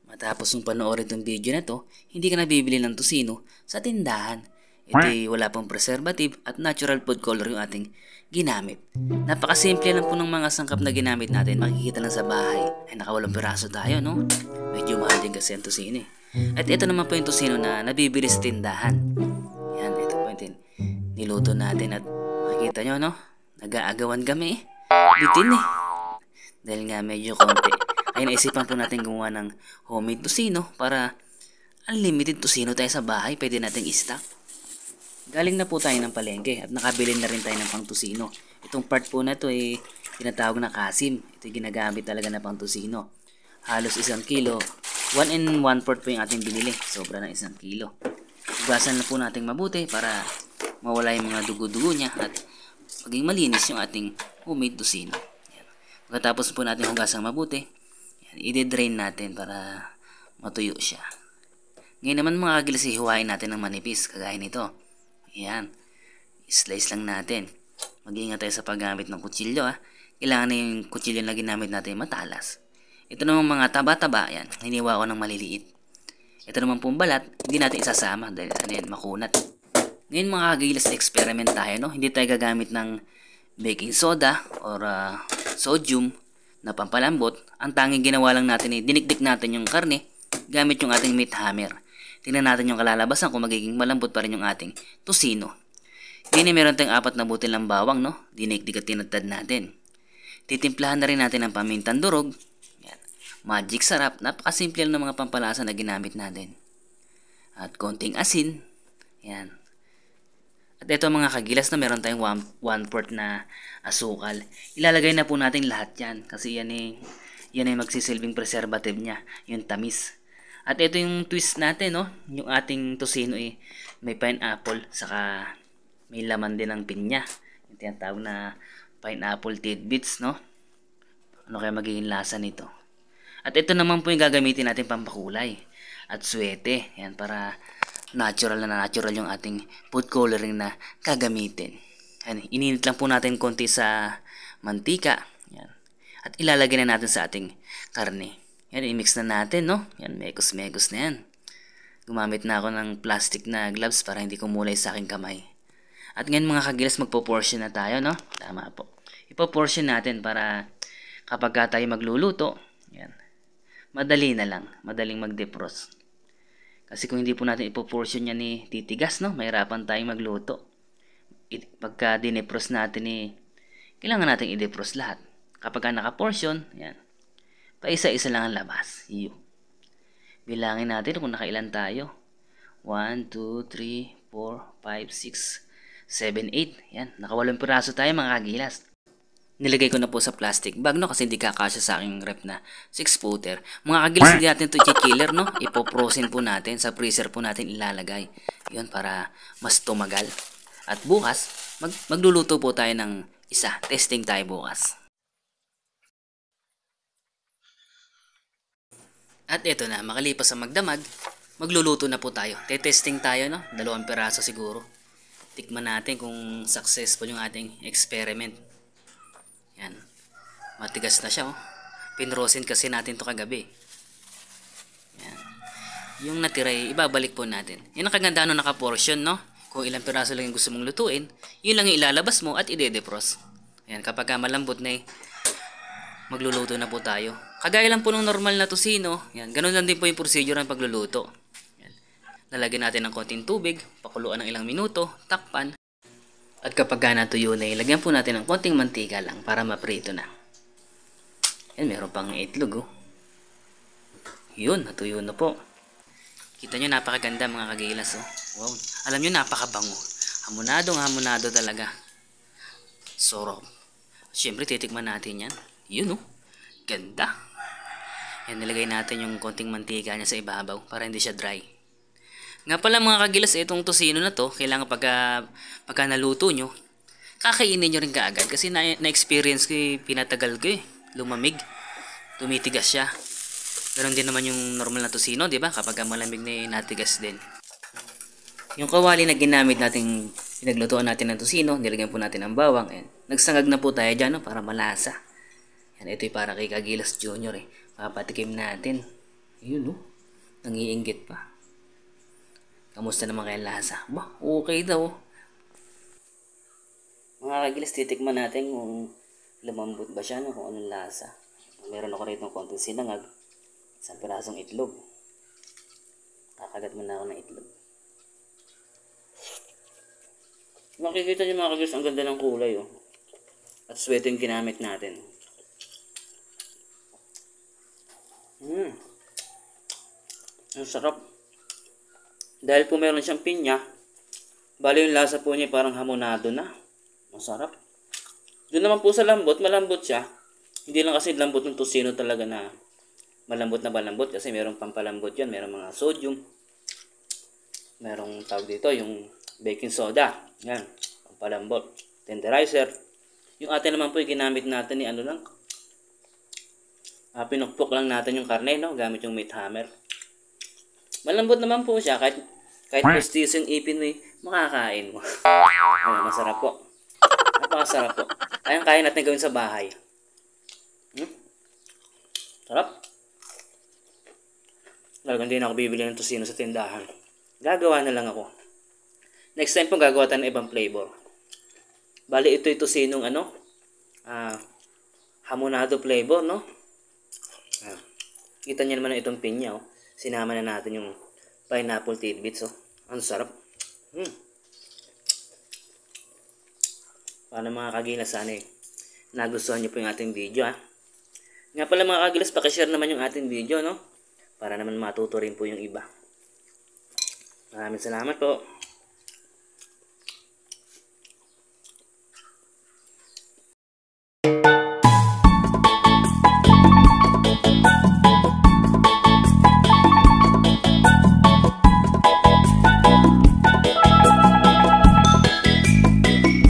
Matapos mong panoorin itong video na to, hindi ka na bibili ng tosino sa tindahan. Ito'y wala pong preservative at natural food color yung ating ginamit. Napakasimple lang po ng mga sangkap na ginamit natin. Makikita lang sa bahay. Ay, nakawalong piraso tayo, no? Medyo mahal din kasi ang tosino eh. At ito naman po yung tosino na nabibili sa tindahan. Yan, ito po yung niluto natin at makikita nyo, no? Nag-aagawan kami eh. Bitin eh. Dahil nga medyo konti. Ay naisipan po natin gumawa ng homemade tosino para unlimited tosino tayo sa bahay. Pwede natin i-stock. Galing na po tayo ng palengke at nakabili na rin tayo ng pang tosino. Itong part po na to ay tinatawag na kasim. Ito ginagamit talaga na pang tosino. Halos 1 kilo. 1 and 1/4 po yung ating binili. Sobra ng 1 kilo. Hugasan na po natin mabuti para mawala yung mga dugo-dugo niya at maging malinis yung ating homemade tosino. Pagkatapos po natin hugasang mabuti, i-drain natin para matuyo siya. Ngayon naman mga kagilas, hiwain natin ng manipis kagaya nito. Ayan. Slice lang natin. Mag-iingat tayo sa paggamit ng kutsilyo. Kailangan na yung kutsilyo na ginamit natin matalas. Ito naman mga taba-taba. Ayan. Hiniwa ko ng maliliit. Ito naman pong balat. Hindi natin isasama dahil makunat. Ngayon mga kagilas, experiment tayo. No? Hindi tayo gagamit ng baking soda or sodium na pampalambot. Ang tanging ginawa lang natin ay dinikdik natin yung karne gamit yung ating meat hammer. Tingnan natin yung kalalabasan kung magiging malambot pa rin yung ating tosino. Ngayon meron tayong 4 na butil ng bawang, no? Dinikdik at tinadtad natin. Titimplahan na rin natin ng pamintang durog. Yan. Magic sarap. Napakasimple ng mga pampalasa na ginamit natin. At konting asin. Yan. At ito mga kagilas na meron tayong 1/4 na asukal. Ilalagay na po natin lahat yan kasi yan ay magsisilbing preservative niya, yung tamis. At ito yung twist natin, no? Yung ating tosino may pineapple saka may laman din ng pinya. Yung tinatawag na pineapple tidbits, no? Ano kaya magiging lasa nito? At ito naman po yung gagamitin natin pampakulay. At suwete, yan para natural yung ating food coloring na gagamitin. Yan, ininit lang po natin konti sa mantika. Yan. At ilalagay na natin sa ating karne. Yan, i-mix na natin, no? Yan, mekos-mekos na yan. Gumamit na ako ng plastic na gloves para hindi kumulay sa aking kamay. At ngayon mga kagilas, magpo-portion na tayo, no? Tama po. Ipo-portion natin para kapag tayo magluluto, yan, madali na lang. Madaling mag-defrost. Kasi kung hindi po natin ipoportion yan titigas, no? Mahirapan tayong magluto. Pagka dinefrost natin kailangan natin i-defrost lahat. Kapag naka-portion, yan. Paisa-isa lang ang labas. Iyo. Bilangin natin kung nakailan tayo. 1, 2, 3, 4, 5, 6, 7, 8. Yan. Naka-8 piraso tayo mga kagilas. Nilagay ko na po sa plastic bag, no? Kasi hindi kakasya sa aking rep na 6-footer. Mga kagilas, hindi natin ito i-killer, no? Ipo-frozen po natin. Sa freezer po natin ilalagay. Yun, para mas tumagal. At bukas, magluluto po tayo ng isa. Testing tayo bukas. At ito na, makalipas sa magdamag, magluluto na po tayo. Testing tayo, no? 2 piraso siguro. Tikman natin kung successful yung ating experiment. Yan. Matigas na siya, oh. Pinrosin kasi natin to kagabi. Yan. Yung natira ibabalik po natin. Yan ang kagandahan ng naka-portion, no? Kung ilang piraso lang yung gusto mong lutuin, yun lang yung ilalabas mo at ide-defrost. Yan. Kapag malambot na magluluto na po tayo. Kagaya lang po ng normal na tosino. Yan. Ganun lang din po yung procedure ng pagluluto. Yan. Lalagyan natin ng konting tubig, pakuluan ng ilang minuto, takpan. At kapag natuyo na, ilagyan po natin ng konting mantika lang para maprito na. Yan, meron pang itlog, oh. Yun, natuyo na po. Kita nyo, napakaganda mga kagilas, oh. Wow. Alam nyo, napakabango. Hamonado talaga. Sarap. Siyempre, titikman natin yan. Yun, oh. Ganda. Yan, nilagay natin yung konting mantika niya sa ibabaw para hindi siya dry. Nga pala mga kagilas, itong tosino na to, kailangan pagka naluto nyo, kakainin nyo rin kaagad. Kasi na-experience ko pinatagal ko lumamig. Tumitigas siya. Ganon din naman yung normal na tosino, di ba? Kapag malamig natigas din. Yung kawali na ginamit natin, pinaglutuan natin ng tosino, nilagyan po natin ng bawang. Nagsangag na po tayo dyan, no? Para malasa. Yan, ito'y para kay Kagilas Junior. Papatikim natin. Yun oh. Nangiinggit pa. Kamusta naman kaya lasa? Ba, okay daw. Mga kagilas, titikman natin kung lumambot ba siya, no? Kung anong lasa. Meron ako rito ng konting sinangag. Isang pirasong itlog. Kakagat muna ako ng itlog. Makikita niyo mga kagilas, ang ganda ng kulay oh. At sweater yung ginamit natin. Ang sarap. Dahil po meron siyang pinya, bali yung lasa po niya parang hamonado na. Masarap. Doon naman po sa lambot, malambot siya. Hindi lang kasi lambot ng tosino talaga na malambot na malambot kasi meron pampalambot yan. Meron mga sodium. Merong tawag dito, yung baking soda. Yan, pampalambot. Tenderizer. Yung atin naman po yung ginamit natin ni ano lang. Pinukpok lang natin yung karne, no? Gamit yung meat hammer. Malambot naman po siya. Kahit pustiso yung ipin mo, makakain mo. Masarap po. Napakasarap po. Kaya natin gawin sa bahay. Sarap. Talagang hindi na ako bibili ng tosino sa tindahan. Gagawa na lang ako. Next time po gagawa tayo ng ibang flavor. Bali ito yung tosinong hamonado flavor, no? Kita niyo naman na itong pinya, oh. Sinama na natin yung pineapple tidbits, oh. Ang sarap. Paano mga kagilas, sana nagustuhan niyo po yung ating video, ha? Nga pala mga kagilas, pakishare naman yung ating video, no? Para naman matuto rin po yung iba. Maraming salamat po.